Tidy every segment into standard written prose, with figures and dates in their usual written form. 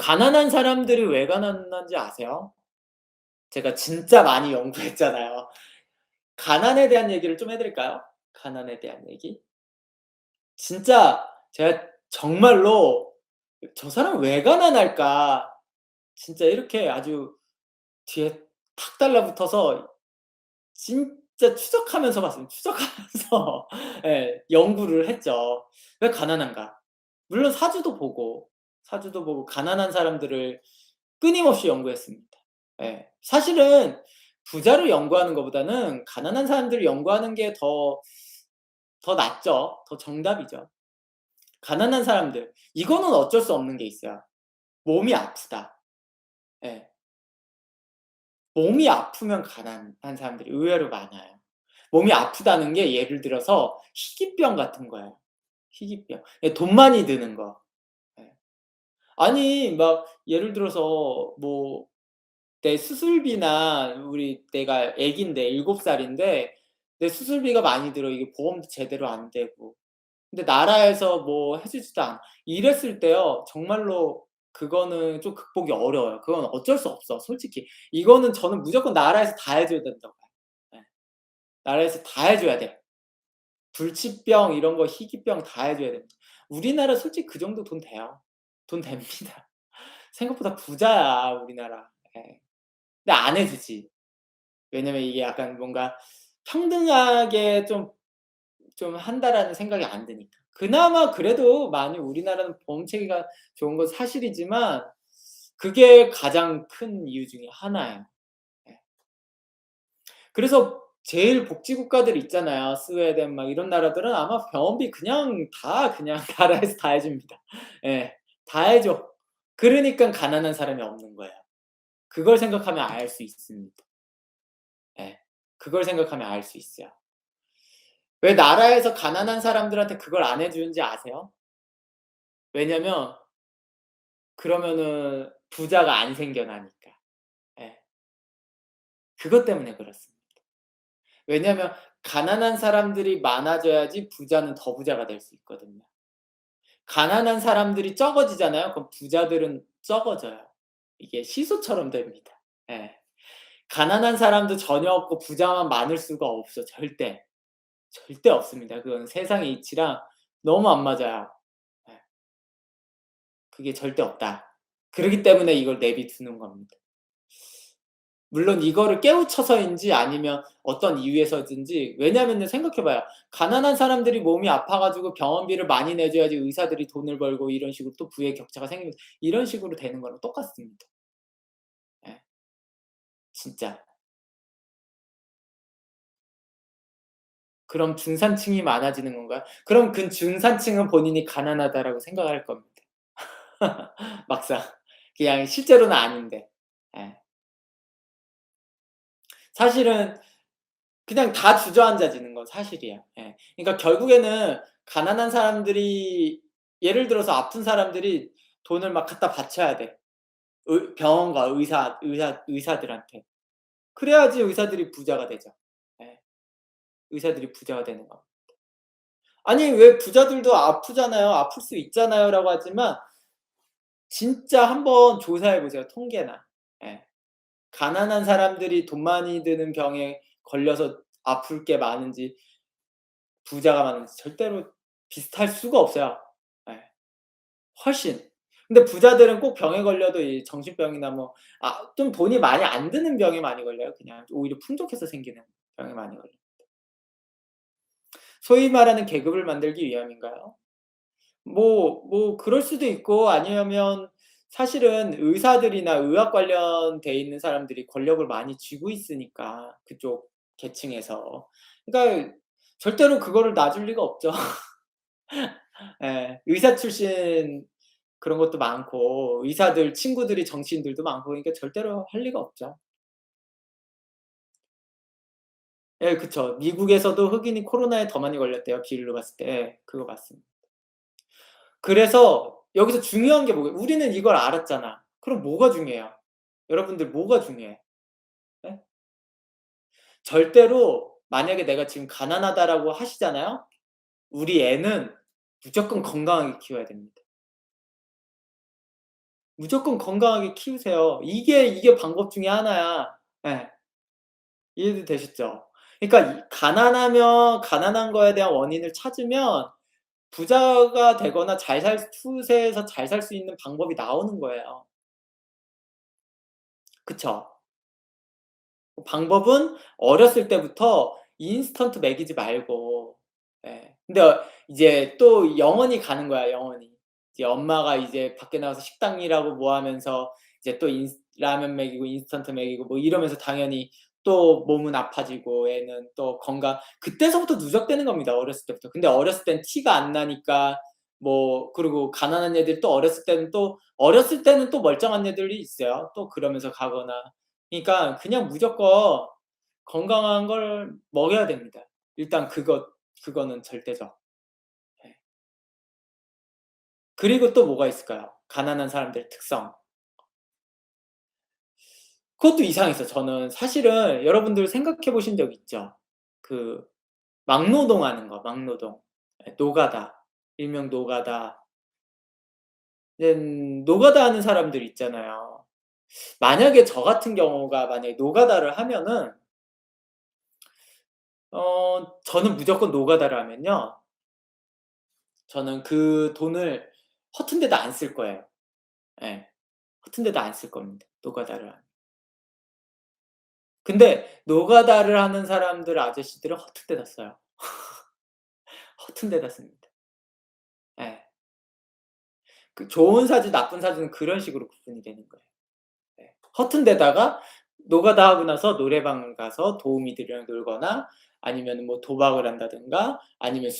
가난한 사람들이 왜 가난한지 아세요? 제가 진짜 많이 연구했잖아요. 가난에 대한 얘기를 좀 해 드릴까요? 가난에 대한 얘기? 진짜 제가 정말로 '저 사람 왜 가난할까?' 진짜 이렇게 아주 뒤에 탁 달라붙어서 진짜 추적하면서 봤습니다. 추적하면서 예 연구를 했죠. '왜 가난한가?' 물론 사주도 보고 가난한 사람들을 끊임없이 연구했습니다. 예. 사실은 부자를 연구하는 것보다는 가난한 사람들을 연구하는 게 더 낫죠. 더 정답이죠. 가난한 사람들 이거는 어쩔 수 없는 게 있어요. 몸이 아프다. 예. 몸이 아프면 가난한 사람들이 의외로 많아요. 몸이 아프다는 게 예를 들어서 희귀병 같은 거예요. 희귀병. 예 돈 많이 드는 거. 예. 아니 막 예를 들어서 뭐 내 수술비나 내가 애기인데 7 살인데 내 수술비가 많이 들어. 이게 보험도 제대로 안 되고. 근데 나라에서 뭐 해 주지도 않아. 이랬을 때요. 정말로 그거는 좀 극복이 어려워요. 그건 어쩔 수 없어 솔직히. 이거는 저는 무조건 나라에서 다 해 줘야 된다고 봐요. 예. 나라에서 다 해 줘야 돼요. 불치병 이런 거 희귀병 다 해 줘야 됩니다. 우리나라 솔직히 그 정도 돈 돼요. 돈 됩니다. 생각보다 부자야 우리나라. 예. 근데 안 해 주지. 왜냐면 이게 약간 뭔가 평등하게 좀 한다라는 생각이 안 드니까. 그나마 그래도 많이 우리나라는 보험 체계가 좋은 건 사실이지만 그게 가장 큰 이유 중에 하나예요. 예. 그래서 제일 복지 국가들 있잖아요. 스웨덴 막 이런 나라들은 아마 병원비 그냥 나라에서 다 해 줍니다. 예. 다 해 줘. 그러니깐 가난한 사람이 없는 거예요. 그걸 생각하면 알 수 있습니다. 예. 그걸 생각하면 알 수 있어요. 왜 나라에서 가난한 사람들한테 그걸 안 해 주는지 아세요? 왜냐면 그러면은 부자가 안 생겨나니까. 예. 그것 때문에 그렇습니다. 왜냐면 가난한 사람들이 많아져야지 부자는 더 부자가 될 수 있거든요. 가난한 사람들이 적어지잖아요. 그럼 부자들은 적어져요. 이게 시소처럼 됩니다. 예. 가난한 사람도 전혀 없고 부자만 많을 수가 없어 절대. 절대 없습니다. 그건 세상의 이치랑 너무 안 맞아요. 예. 그게 절대 없다. 그러기 때문에 이걸 내비 두는 겁니다. 물론 이거를 깨우쳐서인지 아니면 어떤 이유에서든지 왜냐면은 생각해 봐요. 가난한 사람들이 몸이 아파 가지고 병원비를 많이 내 줘야지 의사들이 돈을 벌고 이런 식으로 또 부의 격차가 생기면서 이런 식으로 되는 거랑 똑같습니다. 예. 진짜. 그럼 중산층이 많아지는 건가요? 그럼 그 중산층은 본인이 가난하다라고 생각할 겁니다. 막상. 그냥 실제로는 아닌데. 예. 사실은 그냥 다 주저앉아지는 건 사실이에요. 예. 그러니까 결국에는 가난한 사람들이 예를 들어서 아픈 사람들이 돈을 막 갖다 바쳐야 돼. 병원과 의사들한테. 그래야지 의사들이 부자가 되죠. 예. 의사들이 부자가 되는 거. 아니 왜 부자들도 아프잖아요. "아플 수 있잖아요."라고 하지만 진짜 한번 조사해 보세요, 통계나. 예. 가난한 사람들이 돈 많이 드는 병에 걸려서 아플 게 많은지 부자가 많은지 절대로 비슷할 수가 없어요. 예. 훨씬. 근데 부자들은 꼭 병에 걸려도 이 정신병이나 뭐 좀 돈이 많이 안 드는 병에 많이 걸려요 그냥. 오히려 풍족해서 생기는 병에 많이 걸려요. 소위 말하는 계급을 만들기 위함인가요? 그럴 수도 있고 아니면 사실은 의사들이나 의학 관련돼 있는 사람들이 권력을 많이 쥐고 있으니까 그쪽 계층에서. 그러니까 절대로 그거를 놔줄 리가 없죠. 예. 의사 출신 그런 것도 많고 의사들 친구들이 정치인들도 많고 그러니까 절대로 할 리가 없죠. 예 그쵸. 미국에서도 흑인이 코로나에 더 많이 걸렸대요 비율로 봤을 때. 예 그거 맞습니다. 그래서 여기서 중요한 게 뭐예요? 우리는 이걸 알았잖아. 그럼 뭐가 중요해요? 여러분들 뭐가 중요해? 예? 절대로 만약에 내가 지금 가난하다라고 하시잖아요. 우리 애는 무조건 건강하게 키워야 됩니다. 무조건 건강하게 키우세요. 이게 방법 중에 하나야. 예. 이해되셨죠? 그러니까 이 가난한 거에 대한 원인을 찾으면 부자가 되거나 잘 살 추세에서 잘 살 수 있는 방법이 나오는 거예요. 그쵸? 방법은 어렸을 때부터 인스턴트 먹이지 말고 근데 이제 또 영원히 가는 거야, 영원히. 이제 엄마가 이제 밖에 나가서 식당 일하고 뭐 하면서 이제 또 라면 먹이고 인스턴트 먹이고 뭐 이러면서 당연히 또 몸은 아파지고 애는 또 그때서부터 누적되는 겁니다, 어렸을 때부터. 근데 어렸을 땐 티가 안 나니까 뭐 그리고 가난한 애들이 또 어렸을 때는 또 멀쩡한 애들이 있어요. 또 그러면서 가거나. 그러니까 그냥 무조건 건강한 걸 먹여야 됩니다. 일단 그거는 절대죠. 예. 그리고 또 뭐가 있을까요? 가난한 사람들의 특성. 그것도 이상했어요. 저는 사실은 여러분들 생각해 보신 적 있죠? 그 막노동하는 거, 막노동. 노가다. 일명 노가다. 노가다 하는 사람들 있잖아요. 만약에 저 같은 경우가 만약에 노가다를 하면은 저는 무조건 노가다를 하면요. 저는 그 돈을 허튼 데다 안 쓸 거예요. 예. 허튼 데다 안 쓸 겁니다, 노가다를 하면. 근데 노가다를 하는 사람들 아저씨들은 허튼 데다 써요. 허튼 데다 씁니다. 예. 그 좋은 사주, 나쁜 사주는 그런 식으로 구분이 되는 거예요. 예. 허튼 데다가 노가다 하고 나서 노래방을 가서 도우미들이랑 놀거나 아니면은 뭐 도박을 한다든가 아니면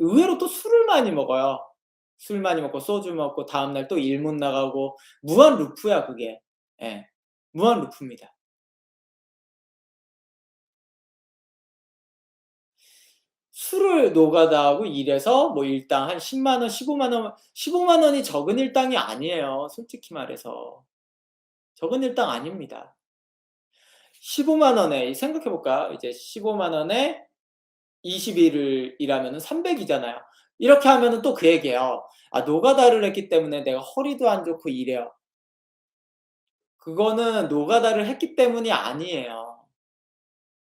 의외로 또 술을 많이 먹어요. 술 많이 먹고 소주 먹고 다음날 또 일 못 나가고 무한 루프야 그게. 예. 무한 루프입니다. 술을 노가다 하고 일해서 뭐 일당 한 10만 원, 15만 원이 적은 일당이 아니에요, 솔직히 말해서. 적은 일당 아닙니다. 15만 원에 생각해 볼까요? 이제 15만 원에 20 일을 일하면은 300 이잖아요. 이렇게 하면은 또 그 얘기예요. "아 노가다를 했기 때문에 내가 허리도 안 좋고 이래요." 그거는 노가다를 했기 때문이 아니에요.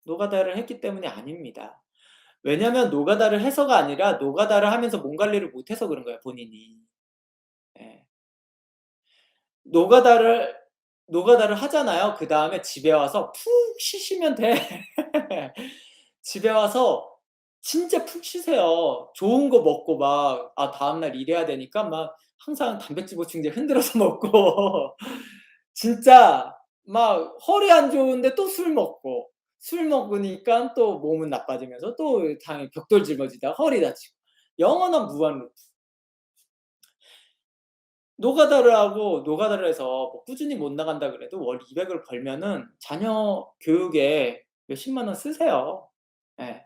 노가다를 했기 때문이 아닙니다. 왜냐면 노가다를 해서가 아니라 노가다를 하면서 몸 관리를 못 해서 그런 거예요, 본인이. 예. 노가다를 노가다를 하잖아요. 그다음에 집에 와서 푹 쉬시면 돼. 집에 와서 진짜 푹 쉬세요. 좋은 거 먹고 막 다음날 일해야 되니까 막 항상 단백질 보충제 흔들어서 먹고 진짜 막 허리 안 좋은데 또 술 먹고 술 먹으니깐 또 몸은 나빠지면서 또 당연히 벽돌 짊어지다가 허리 다치고 영원한 무한 노가다를 해서 뭐 꾸준히 못 나간다 그래도 월 200을 벌면은 자녀 교육에 몇십만 원 쓰세요. 예.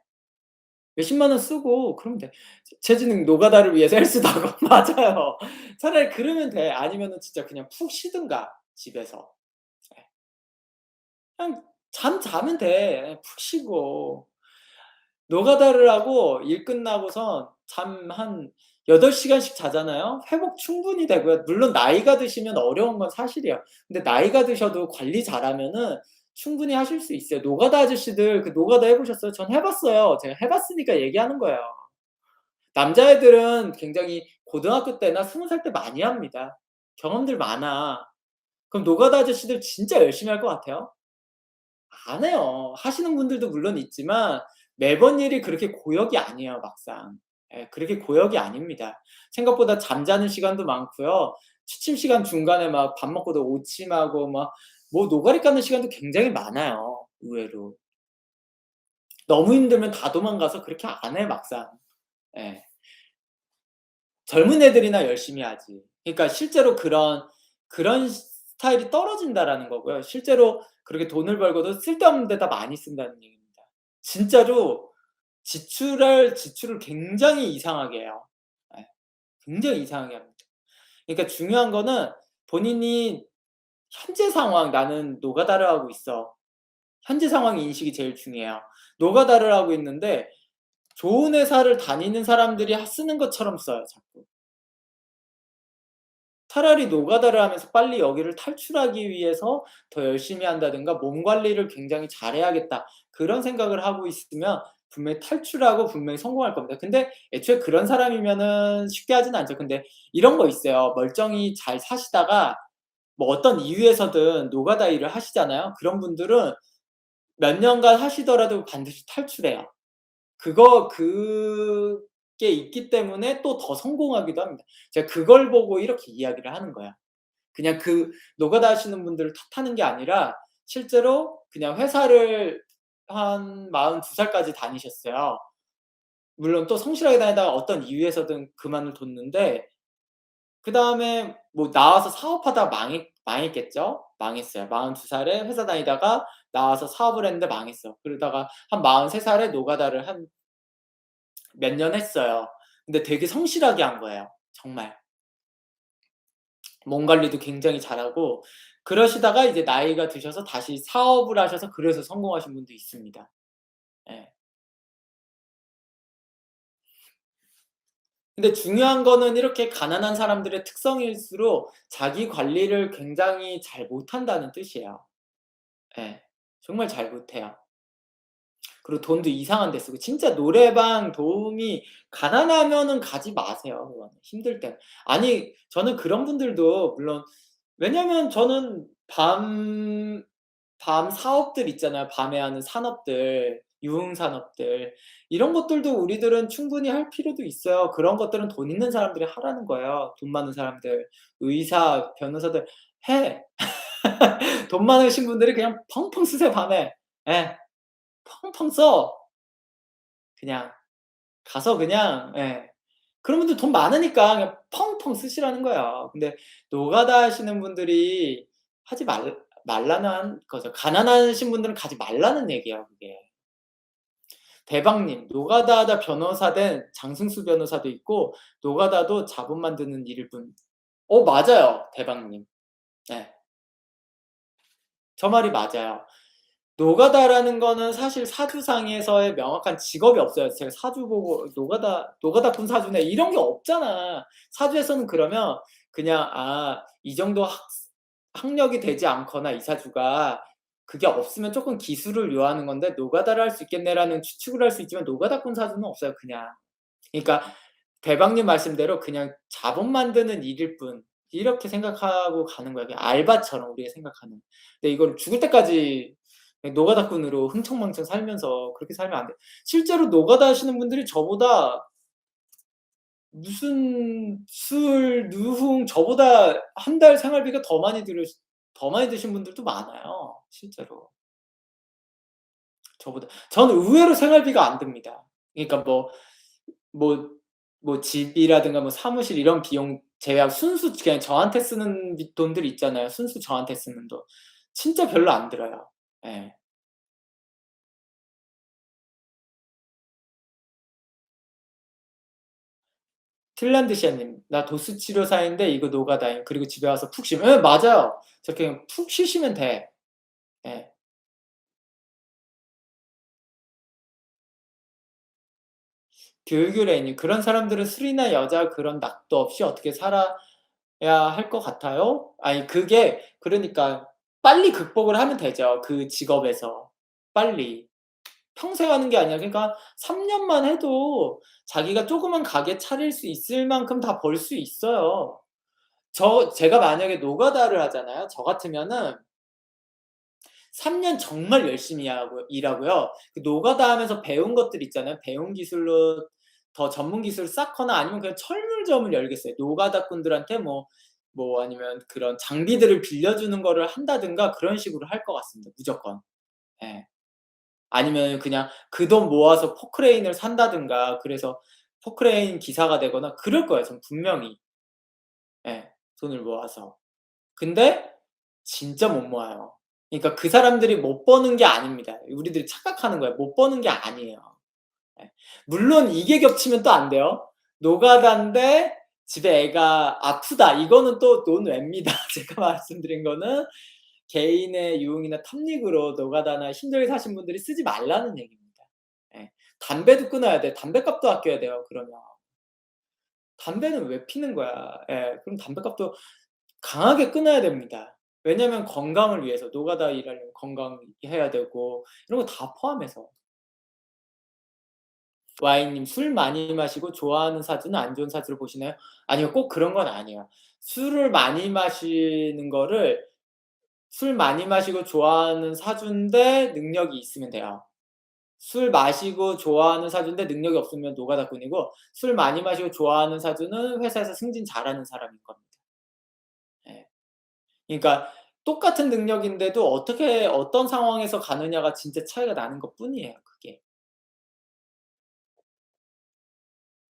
몇십만 원 쓰고 그러면 돼. 재즈는 노가다를 위해서 헬스도 하고 맞아요. 차라리 그러면 돼. 아니면은 진짜 그냥 푹 쉬든가 집에서. 예. 그냥 잠 자면 돼. 예 푹 쉬고. 노가다를 하고 일 끝나고선 잠 한 8 시간씩 자잖아요. 회복 충분히 되고요. 물론 나이가 드시면 어려운 건 사실이에요. 근데 나이가 드셔도 관리 잘하면은 충분히 하실 수 있어요. 노가다 아저씨들 그 노가다 해 보셨어요? 전 해 봤어요. 제가 해 봤으니까 얘기하는 거예요. 남자애들은 굉장히 고등학교 때나 20살 때 많이 합니다. 경험들 많아. 그럼 노가다 아저씨들 진짜 열심히 할 것 같아요? 안 해요. 하시는 분들도 물론 있지만 매번 일이 그렇게 고역이 아니에요 막상. 예 그렇게 고역이 아닙니다. 생각보다 잠자는 시간도 많고요. 취침 시간 중간에 막 밥 먹고도 오침하고 막 뭐 노가리 까는 시간도 굉장히 많아요 의외로. 너무 힘들면 다 도망가서 그렇게 안 해 막상. 예. 젊은 애들이나 열심히 하지. 그러니까 실제로 그런 스타일이 떨어진다라는 거고요. 실제로 그렇게 돈을 벌고도 쓸데없는 데다 많이 쓴다는 얘기입니다. 진짜로 지출을 굉장히 이상하게 해요. 예. 굉장히 이상하게 합니다. 그러니까 중요한 거는 본인이 현재 상황 '나는 노가다를 하고 있어.' 현재 상황 인식이 제일 중요해요. 노가다를 하고 있는데 좋은 회사를 다니는 사람들이 쓰는 것처럼 써요 자꾸. 차라리 노가다를 하면서 빨리 여기를 탈출하기 위해서 더 열심히 한다든가 '몸 관리를 굉장히 잘해야겠다.' 그런 생각을 하고 있으면 분명히 탈출하고 분명히 성공할 겁니다. 근데 애초에 그런 사람이면은 쉽게 하진 않죠. 근데 이런 거 있어요. 멀쩡히 잘 사시다가 뭐 어떤 이유에서든 노가다 일을 하시잖아요. 그런 분들은 몇 년간 하시더라도 반드시 탈출해요. 그게 있기 때문에 또 더 성공하기도 합니다. 제가 그걸 보고 이렇게 이야기를 하는 거야. 그냥 그 노가다 하시는 분들을 탓하는 게 아니라 실제로 그냥 회사를 한 42 살까지 다니셨어요. 물론 또 성실하게 다니다가 어떤 이유에서든 그만을 뒀는데 그다음에 뭐 나와서 사업하다가 망했겠죠. 망했어요. 42 살에 회사 다니다가 나와서 사업을 했는데 망했어. 그러다가 한 43 살에 노가다를 한 몇 년 했어요. 근데 되게 성실하게 한 거예요 정말. 몸 관리도 굉장히 잘하고 그러시다가 이제 나이가 드셔서 다시 사업을 하셔서 그래서 성공하신 분도 있습니다. 예. 근데 중요한 거는 이렇게 가난한 사람들의 특성일수록 자기 관리를 굉장히 잘 못한다는 뜻이에요. 예. 정말 잘 못해요. 그리고 돈도 이상한 데 쓰고 진짜 노래방 도우미 가난하면은 가지 마세요 그거는 힘들 땐. 아니 저는 그런 분들도 물론 왜냐면 저는 밤 사업들 있잖아요. 밤에 하는 산업들, 유흥산업들. 이런 것들도 우리들은 충분히 할 필요도 있어요. 그런 것들은 돈 있는 사람들이 하라는 거예요, 돈 많은 사람들. 의사, 변호사들 해. 돈 많으신 분들이 그냥 펑펑 쓰세요, 밤에. 예. 펑펑 써. 그냥. 가서 그냥 예. 그런 분들 돈 많으니까 그냥 펑펑 쓰시라는 거예요. 근데 노가다 하시는 분들이 하지 말라는 거죠. 가난하신 분들은 가지 말라는 얘기예요 그게. 대박님 노가다 하다 변호사 된 장승수 변호사도 있고 노가다도 자본 만드는 일일 뿐. 맞아요 대박님. 네. 저 말이 맞아요. 노가다라는 거는 사실 사주상에서의 명확한 직업이 없어요. 제가 사주 보고 노가다꾼 사주네 이런 게 없잖아. 사주에서는 그러면 그냥 '아 이 정도 학력이 되지 않거나 이 사주가 그게 없으면 쪼끔 기술을 요하는 건데 노가다를 할 수 있겠네.'라는 추측을 할 수 있지만 노가다꾼 사주는 없어요 그냥. 그러니까 대박님 말씀대로 그냥 자본 만드는 일일 뿐 이렇게 생각하고 가는 거예요. 그냥 알바처럼 우리가 생각하는. 근데 이거를 죽을 때까지 그냥 노가다꾼으로 흥청망청 살면서 그렇게 살면 안 돼요. 실제로 노가다 하시는 분들이 저보다 무슨 술, 누흥 저보다 한 달 생활비가 더 많이 드신 분들도 많아요 실제로. 저보다. 저는 의외로 생활비가 안 듭니다. 그러니까 뭐 집이라든가 뭐 사무실 이런 비용 제외하고 순수 그냥 저한테 쓰는 돈들 있잖아요. 순수 저한테 쓰는 돈. 진짜 별로 안 들어요. 예. 핀란드시아님 "나 도수 치료사인데 이거 노가다임. 그리고 집에 와서 푹 쉬면" 예 맞아요. 저렇게 그냥 푹 쉬시면 돼. 예. 귤귤애님 "그런 사람들은 술이나 여자 그런 낙도 없이 어떻게 살아야 할 것 같아요?" 아니 그게 그러니까 빨리 극복을 하면 되죠, 그 직업에서. 빨리. 평생 하는 게 아니라 그러니까 3 년만 해도 자기가 조그만 가게 차릴 수 있을 만큼 다 벌 수 있어요. 제가 만약에 노가다를 하잖아요. 저 같으면은 3년 정말 열심히 일하고요. 그 노가다 하면서 배운 것들 있잖아요. 배운 기술로 더 전문 기술을 쌓거나 아니면 그냥 철물점을 열겠어요. 노가다꾼들한테 아니면 그런 장비들을 빌려주는 거를 한다든가 그런 식으로 할 것 같습니다 무조건. 예. 아니면 그냥 그 돈 모아서 포크레인을 산다든가 그래서 포크레인 기사가 되거나 그럴 거예요 전 분명히. 예. 돈을 모아서. 근데 진짜 못 모아요. 그러니까 그 사람들이 못 버는 게 아닙니다. 우리들이 착각하는 거예요. 못 버는 게 아니에요. 예. 물론 이게 겹치면 또 안 돼요. 노가다인데 집에 애가 아프다. 이거는 또 논외입니다. 제가 말씀드린 거는 개인의 유흥이나 탐닉으로 노가다나 힘들게 사신 분들이 쓰지 말라는 얘기입니다. 예. 담배도 끊어야 돼. 담배값도 아껴야 돼요 그러면. 담배는 왜 피는 거야. 예. 그럼 담배값도 강하게 끊어야 됩니다. 왜냐면 건강을 위해서 노가다 일하려면 건강해야 되고 이런 거 다 포함해서. Y님 술 많이 마시고 좋아하는 사주는 안 좋은 사주로 보시나요? 아니요. 꼭 그런 건 아니에요. 술을 많이 마시는 거를 술 많이 마시고 좋아하는 사주인데 능력이 있으면 돼요. 술 마시고 좋아하는 사주인데 능력이 없으면 노가다꾼이고 술 많이 마시고 좋아하는 사주는 회사에서 승진 잘하는 사람일 겁니다. 예. 그러니까 똑같은 능력인데도 어떻게 어떤 상황에서 가느냐가 진짜 차이가 나는 것뿐이에요 그게.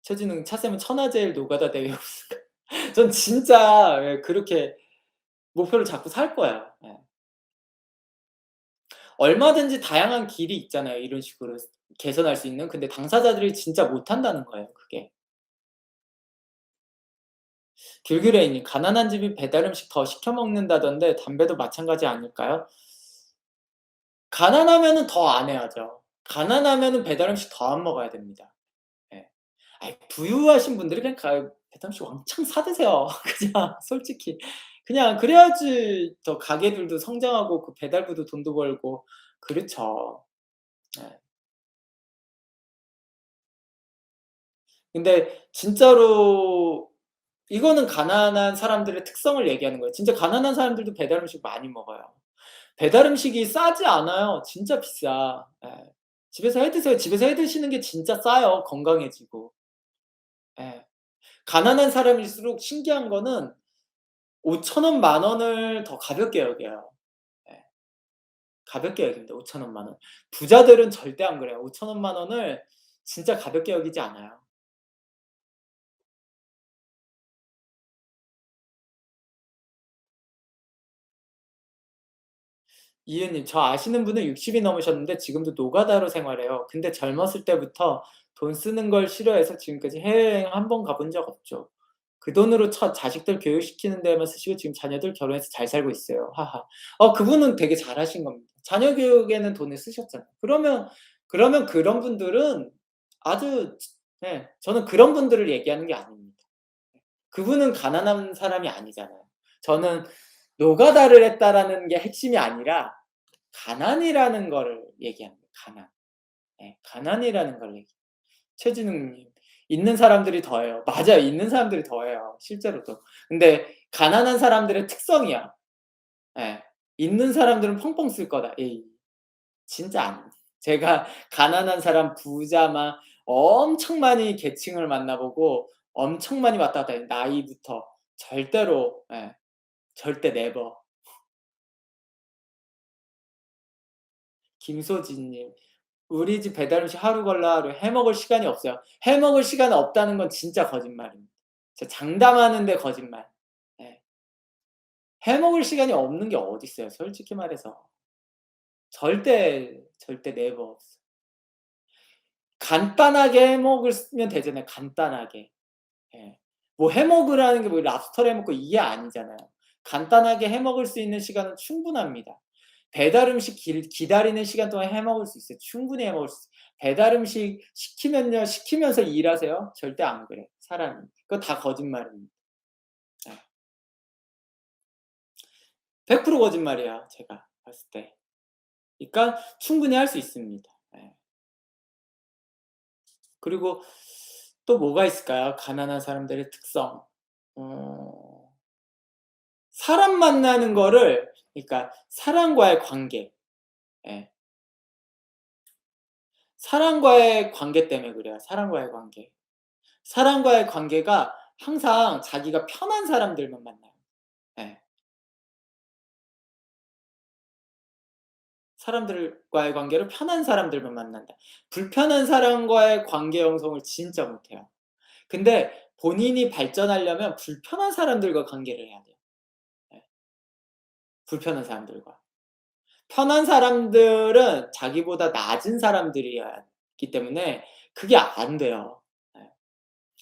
최진웅 "차 세면 천하제일 노가다 대회 없을까?" 전 진짜 예 그렇게 목표를 잡고 살 거예요. 예. 얼마든지 다양한 길이 있잖아요 이런 식으로 개선할 수 있는. 근데 당사자들이 진짜 못한다는 거예요 그게. 길규레이님 "가난한 집이 배달 음식 더 시켜 먹는다던데 담배도 마찬가지 아닐까요?" 가난하면은 더 안 해야죠. 가난하면은 배달 음식 더 안 먹어야 됩니다. 예. 아이 부유하신 분들이 그냥 배달 음식 왕창 사 드세요. 그냥 솔직히. 그냥 그래야지 더 가게들도 성장하고 그 배달부도 돈도 벌고 그렇죠. 예. 근데 진짜로 이거는 가난한 사람들의 특성을 얘기하는 거예요. 진짜 가난한 사람들도 배달 음식 많이 먹어요. 배달 음식이 싸지 않아요. 진짜 비싸. 예. 집에서 해 드세요. 집에서 해 드시는 게 진짜 싸요, 건강해지고. 예. 가난한 사람일수록 신기한 거는 5,000원, 10,000원을 더 가볍게 여겨요. 예. 가볍게 여깁니다, 5,000원, 10,000원. 부자들은 절대 안 그래요. 5,000원, 10,000원을 진짜 가볍게 여기지 않아요. 이은님, 저 아시는 분은 60이 넘으셨는데 지금도 노가다로 생활해요. 근데 젊었을 때부터 돈 쓰는 걸 싫어해서 지금까지 해외여행 한 번 가본 적 없죠. 그 돈으로 첫 자식들 교육시키는 데에만 쓰시고 지금 자녀들 결혼해서 잘 살고 있어요. 하하. 그분은 되게 잘하신 겁니다. 자녀 교육에는 돈을 쓰셨잖아요. 그러면 그런 분들은 아주 네, 저는 그런 분들을 얘기하는 게 아닙니다. 그분은 가난한 사람이 아니잖아요. 저는 노가다를 했다라는 게 핵심이 아니라 가난이라는 거를 얘기합니다. 가난. 예. 가난이라는 걸 얘기. 최진웅 님. 있는 사람들이 더해요. 맞아요. 있는 사람들이 더해요, 실제로도. 근데 가난한 사람들의 특성이야. 예. 있는 사람들은 펑펑 쓸 거다. 에이. 진짜 아닙니다. 제가 가난한 사람, 부자 막 엄청 많이 계층을 만나 보고 엄청 많이 왔다 갔다 해요, 나이부터. 절대로 예. 절대 네버. 김소진 님. "우리 집 배달 음식 하루 걸러 하루 해 먹을 시간이 없어요." 해 먹을 시간 없다는 건 진짜 거짓말입니다. 진짜 장담하는데 거짓말. 예. 해 먹을 시간이 없는 게 어딨어요, 솔직히 말해서. 절대 네버 없어. 간단하게 해 먹으면 되잖아요, 간단하게. 예. 뭐 해 먹으라는 게 뭐 랍스터를 해 먹고 이게 아니잖아요. 간단하게 해 먹을 수 있는 시간은 충분합니다. 배달 음식 기다리는 시간 동안 해 먹을 수 있어요. 충분히 해 먹을 수 있어요. 배달 음식 시키면요, 시키면서 일하세요? 절대 안 그래요, 사람이. 그거 다 거짓말입니다. 예. 100% 거짓말이에요, 제가 봤을 때. 그러니까 충분히 할 수 있습니다. 예. 그리고 또 뭐가 있을까요? 가난한 사람들의 특성. 어 사람 만나는 거를 그러니까 사람과의 관계. 예. 사람과의 관계 때문에 그래요, 사람과의 관계. 사람과의 관계가 항상 자기가 편한 사람들만 만나요. 예. 사람들과의 관계를 편한 사람들만 만난다. 불편한 사람과의 관계 형성을 진짜 못 해요. 근데 본인이 발전하려면 불편한 사람들과 관계를 해야 돼요. 예. 불편한 사람들과. 편한 사람들은 자기보다 낮은 사람들이어야 기 때문에 그게 안 돼요. 예.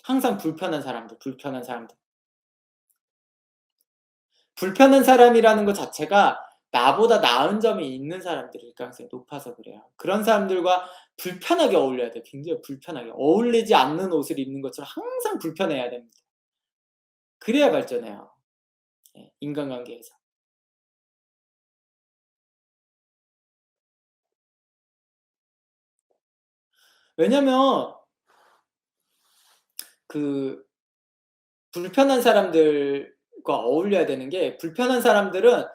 항상 불편한 사람들. 불편한 사람이라는 것 자체가 나보다 나은 점이 있는 사람들일 가능성이 높아서 그래요. 그런 사람들과 불편하게 어울려야 돼요. 굉장히 불편하게. 어울리지 않는 옷을 입는 것처럼 항상 불편해야 됩니다. 그래야 발전해요. 예, 인간관계에서. 왜냐면 그 불편한 사람들과 어울려야 되는 게, 불편한 사람들은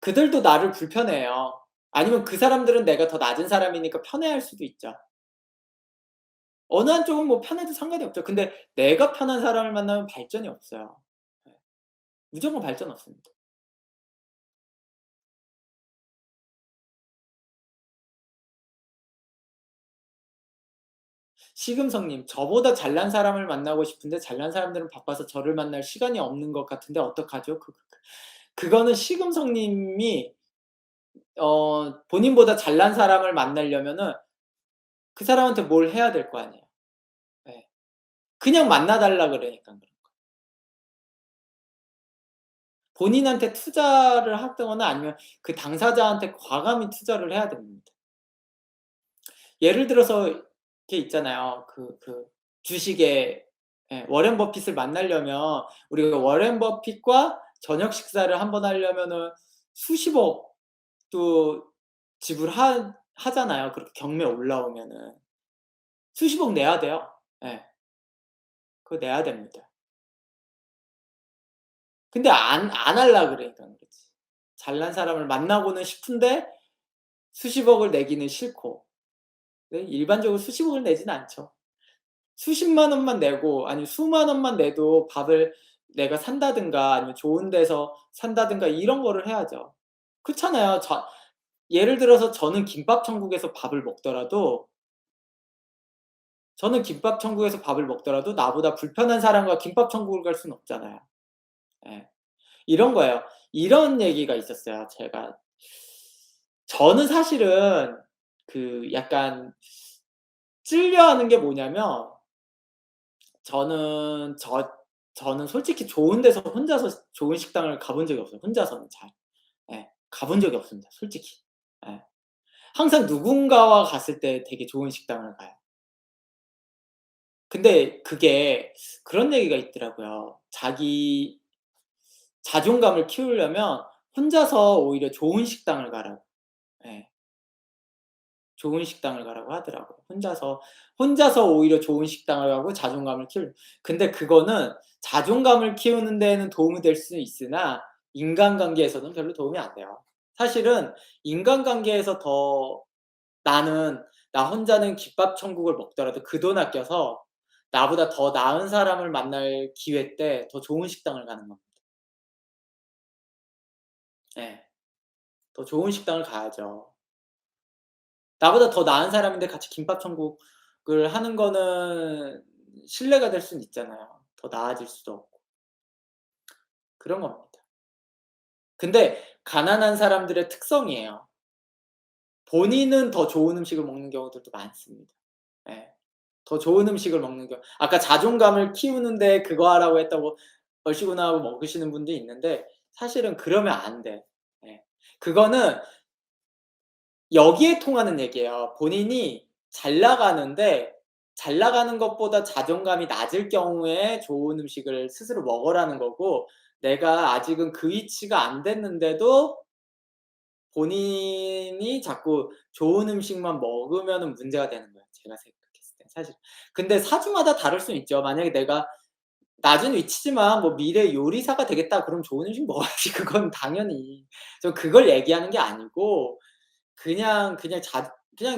그들도 나를 불편해해요. 아니면 그 사람들은 내가 더 낮은 사람이니까 편해할 수도 있죠. 어느 한쪽은 뭐 편해도 상관이 없죠. 근데 내가 편한 사람을 만나면 발전이 없어요. 예. 무조건 발전 없습니다. 시금성님, 저보다 잘난 사람을 만나고 싶은데 잘난 사람들은 바빠서 저를 만날 시간이 없는 것 같은데 어떡하죠? 그거는 시금성님이 본인보다 잘난 사람을 만나려면은 그 사람한테 뭘 해야 될 거 아니에요. 예. 그냥 만나 달라 그러니까 그런 거예요. 본인한테 투자를 하거나 아니면 그 당사자한테 과감히 투자를 해야 됩니다. 예를 들어서 이렇게 있잖아요. 주식에, 예, 워렌 버핏을 만나려면, 우리가 워렌 버핏과 저녁 식사를 한번 하려면은 수십억도 하잖아요. 그렇게 경매 올라오면은. 수십억 내야 돼요. 예. 그거 내야 됩니다. 근데 안 할라 그러니까 그렇지. 잘난 사람을 만나고는 싶은데 수십억을 내기는 싫고. 네, 일반적으로 수십억을 내지는 않죠. 수십만 원만 내고 아니면 수만 원만 내도 밥을 내가 산다든가 아니면 좋은 데서 산다든가 이런 거를 해야죠. 그렇잖아요. 예를 들어서 저는 김밥 천국에서 밥을 먹더라도 나보다 불편한 사람과 김밥 천국을 갈 수는 없잖아요. 예. 이런 거예요. 이런 얘기가 있었어요. 저는 사실은 약간 찔려하는 게 뭐냐면, 저는 저 저는 솔직히 좋은 데서 혼자서 좋은 식당을 가본 적이 없어요, 혼자서는 잘. 예. 가본 적이 없습니다, 솔직히. 예. 항상 누군가와 갔을 때 되게 좋은 식당을 가요. 근데 그게 그런 얘기가 있더라고요. 자기 자존감을 키우려면 혼자서 오히려 좋은 식당을 가라고. 예. 좋은 식당을 가라고 하더라고요. 혼자서 오히려 좋은 식당을 가고 자존감을 키울, 근데 그거는 자존감을 키우는 데에는 도움이 될 수 있으나 인간관계에서는 별로 도움이 안 돼요. 사실은 인간관계에서 더, 나는 나 혼자는 김밥 천국을 먹더라도 그 돈 아껴서 나보다 더 나은 사람을 만날 기회 때 더 좋은 식당을 가는 겁니다. 예. 더 좋은 식당을 가야죠. 나보다 더 나은 사람인데 같이 김밥 천국을 하는 거는 신뢰가 될 수는 있잖아요. 더 나아질 수도 없고. 그런 겁니다. 근데 가난한 사람들의 특성이에요. 본인은 더 좋은 음식을 먹는 경우들도 많습니다. 예. 더 좋은 음식을 먹는 아까 자존감을 키우는데 그거 하라고 했다고 얼씨구나 하고 먹으시는 분도 있는데 사실은 그러면 안 돼. 예. 그거는 여기에 통하는 얘기예요. 본인이 잘 나가는 것보다 자존감이 낮을 경우에 좋은 음식을 스스로 먹으라는 거고, 내가 아직은 그 위치가 안 됐는데도 본인이 자꾸 좋은 음식만 먹으면은 문제가 되는 거예요, 제가 생각했을 땐 사실. 근데 사주마다 다를 수는 있죠. 만약에 내가 낮은 위치지만 뭐 '미래 요리사가 되겠다.' 그럼 좋은 음식 먹어야지. 그건 당연히. 저 그걸 얘기하는 게 아니고 그냥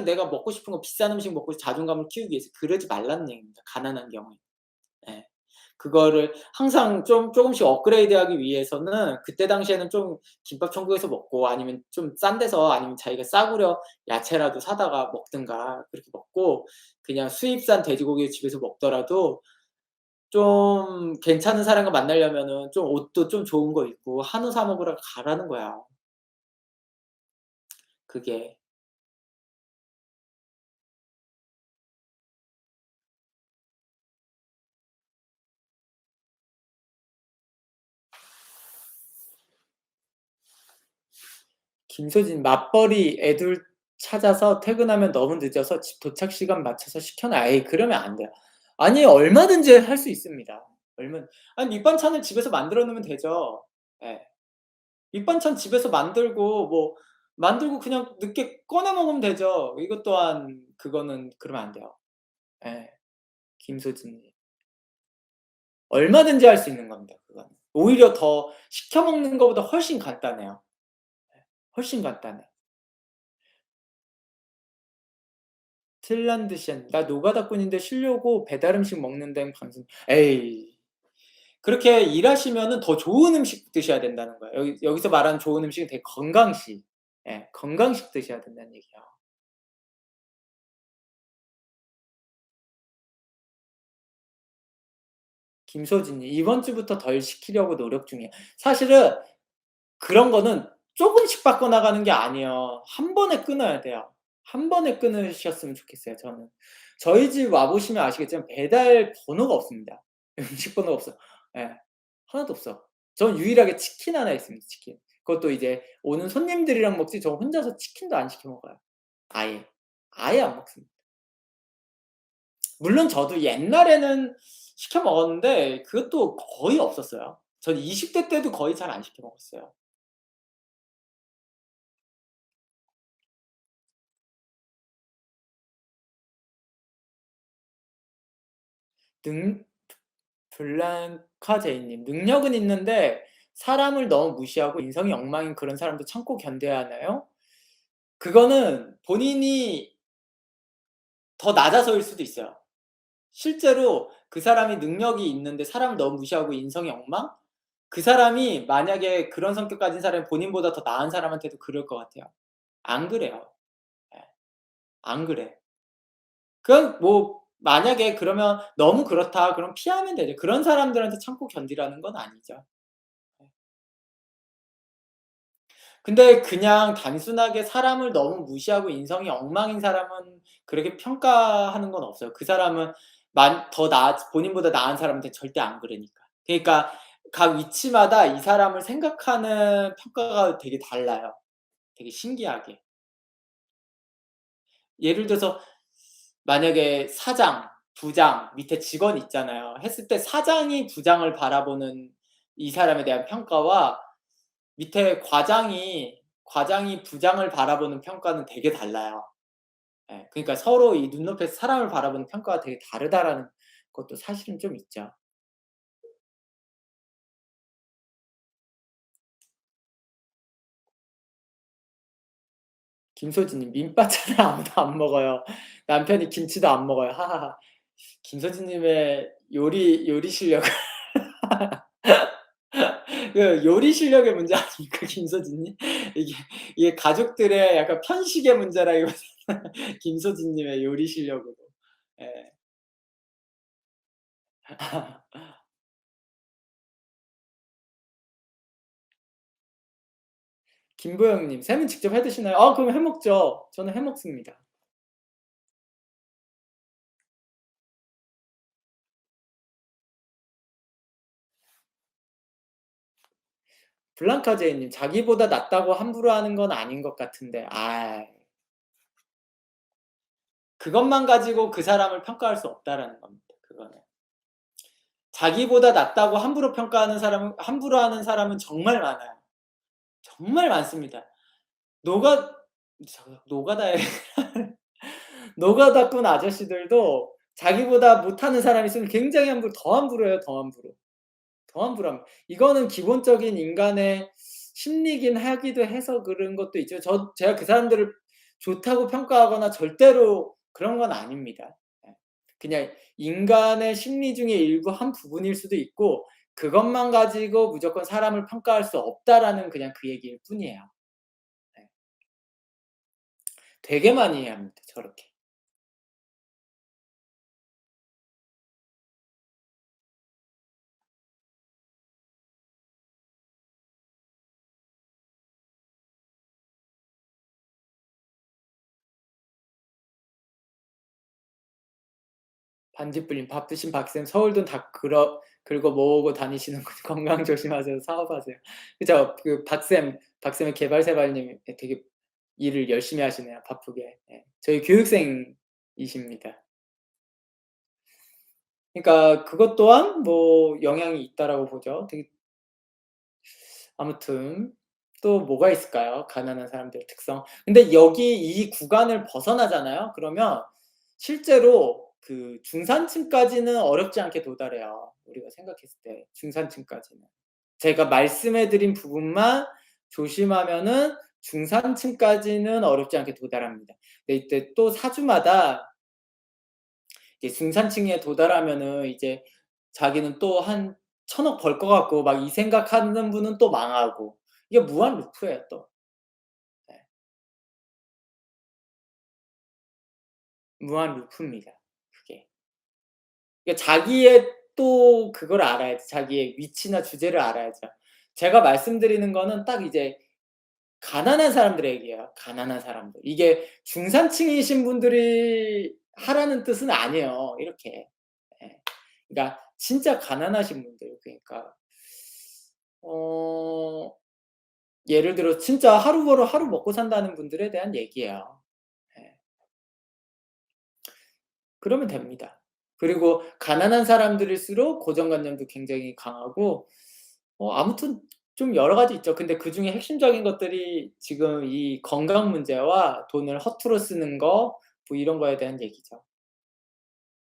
내가 먹고 싶은 거 비싼 음식 먹고 자존감을 키우기 위해서 그러지 말라는 얘기입니다, 가난한 경우에. 예. 그거를 항상 쪼금씩 업그레이드하기 위해서는 그때 당시에는 좀 김밥 천국에서 먹고 아니면 좀 싼 데서, 아니면 자기가 싸구려 야채라도 사다가 먹든가 그렇게 먹고, 그냥 수입산 돼지고기 집에서 먹더라도 좀 괜찮은 사람과 만나려면은 좀 옷도 좀 좋은 거 입고 한우 사 먹으러 가라는 거야, 그게. 김소진, 맞벌이 애들 찾아서 퇴근하면 너무 늦어서 집 도착 시간 맞춰서 시켜 놔. 에이, 그러면 안 돼요. 아니, 얼마든지 할 수 있습니다. 아니, 밑반찬을 집에서 만들어 놓으면 되죠. 예. 밑반찬 집에서 만들고 뭐 만들고 그냥 늦게 꺼내 먹으면 되죠. 이것 또한 그거는 그러면 안 돼요. 예. 김소진님. 얼마든지 할 수 있는 겁니다 그거는. 오히려 더 시켜 먹는 것보다 훨씬 간단해요. 훨씬 간단해. 핀란드시안 "나 노가다꾼인데 쉬려고 배달 음식 먹는 데는 방송" 에이. 그렇게 일하시면은 더 좋은 음식 드셔야 된다는 거예요. 여기서 말하는 좋은 음식은 되게 건강식. 예. 건강식 드셔야 된다는 얘기예요. 김소진님 "이번 주부터 덜 시키려고 노력 중이에요." 사실은 그런 거는 쪼금씩 바꿔 나가는 게 아니에요. 한 번에 끊어야 돼요. 한 번에 끊으셨으면 좋겠어요 저는. 저희 집 와 보시면 아시겠지만 배달 번호가 없습니다. 음식 번호가 없어. 예. 하나도 없어. 전 유일하게 치킨 하나 있습니다, 치킨. 그것도 이제 오는 손님들이랑 먹지 저 혼자서 치킨도 안 시켜 먹어요. 아예. 아예 안 먹습니다. 물론 저도 옛날에는 시켜 먹었는데 그것도 거의 없었어요. 전 20대 때도 거의 잘 안 시켜 먹었어요. 능 블랑카제이님 "능력은 있는데 사람을 너무 무시하고 인성이 엉망인 그런 사람도 참고 견뎌야 하나요?" 그거는 본인이 더 낮아서일 수도 있어요. 실제로 그 사람이 능력이 있는데 사람을 너무 무시하고 인성이 엉망? 그 사람이 만약에 그런 성격 가진 사람이 본인보다 더 나은 사람한테도 그럴 것 같아요. 안 그래요. 예. 안 그래. 그건 뭐 만약에 그러면 '너무 그렇다.' 그럼 피하면 되죠. 그런 사람들한테 참고 견디라는 건 아니죠. 예. 근데 그냥 단순하게 사람을 너무 무시하고 인성이 엉망인 사람은 그렇게 평가하는 건 없어요. 그 사람은 만 더 나아 본인보다 나은 사람한테 절대 안 그러니까. 그러니까 각 위치마다 이 사람을 생각하는 평가가 되게 달라요, 되게 신기하게. 예를 들어서 만약에 사장, 부장, 밑에 직원 있잖아요. 했을 때 사장이 부장을 바라보는 이 사람에 대한 평가와 밑에 과장이 부장을 바라보는 평가는 되게 달라요. 예. 그러니까 서로 이 눈높이에서 사람을 바라보는 평가가 되게 다르다라는 것도 사실은 좀 있죠. 김소진님 "민빠차를 아무도 안 먹어요. 남편이 김치도 안 먹어요. 하하하." 김소진님의 요리 실력은 그 요리 실력의 문제 아닙니까 김소진님? 이게 가족들의 약간 편식의 문제라기보다는 김소진님의 요리 실력으로. 예. 김보영님 "쌤은 직접 해 드시나요?" 그럼 해 먹죠. 저는 해 먹습니다. 블랑카제이님 "자기보다 낫다고 함부로 하는 건 아닌 것 같은데." 그것만 가지고 그 사람을 평가할 수 없다라는 겁니다 그거는. 자기보다 낫다고 함부로 하는 사람은 정말 많아요. 정말 많습니다. 노가 노가다에 노가다꾼 아저씨들도 자기보다 못하는 사람이 있으면 굉장히 더 함부로 해요, 더 함부로. 더 함부로합니다. 이거는 기본적인 인간의 심리긴 하기도 해서 그런 것도 있죠. 제가 그 사람들을 좋다고 평가하거나 절대로 그런 건 아닙니다. 예. 그냥 인간의 심리 중에 일부 한 부분일 수도 있고 그것만 가지고 무조건 사람을 평가할 수 없다라는 그냥 그 얘기일 뿐이에요. 네. 되게 많이 합니다, 저렇게. 반딧불님 "밥 드신 박쌤 서울 돈 다 긁어 모으고 다니시는군요. 건강 조심하세요. 사업하세요." 그죠. 그 박쌤의 개발세발님 되게 일을 열심히 하시네요, 바쁘게. 예. 저희 교육생이십니다. 그러니까 그것 또한 뭐 영향이 있다라고 보죠. 되게 아무튼 또 뭐가 있을까요? 가난한 사람들의 특성. 근데 여기 이 구간을 벗어나잖아요. 그러면 실제로 그 중산층까지는 어렵지 않게 도달해요, 우리가 생각했을 때 중산층까지는. 제가 말씀해 드린 부분만 조심하면은 중산층까지는 어렵지 않게 도달합니다. 근데 이때 또 사주마다 이제 중산층에 도달하면은 이제 자기는 또 한 1,000억 벌 것 같고 막 이 생각하는 분은 또 망하고 이게 무한 루프예요 또. 네. 무한 루프입니다 그게. 그러니까 자기의 또 그걸 알아야지. 자기의 위치나 주제를 알아야죠. 제가 말씀드리는 거는 딱 이제 가난한 사람들의 얘기예요, 가난한 사람들. 이게 중산층이신 분들이 하라는 뜻은 아니에요, 이렇게. 예. 그러니까 진짜 가난하신 분들 그러니까 어 예를 들어 진짜 하루 벌어 하루 먹고 산다는 분들에 대한 얘기예요. 예. 그러면 됩니다. 그리고 가난한 사람들일수록 고정관념도 굉장히 강하고 아무튼 좀 여러 가지 있죠. 근데 그중에 핵심적인 것들이 지금 이 건강 문제와 돈을 허투루 쓰는 거 뭐 이런 거에 대한 얘기죠.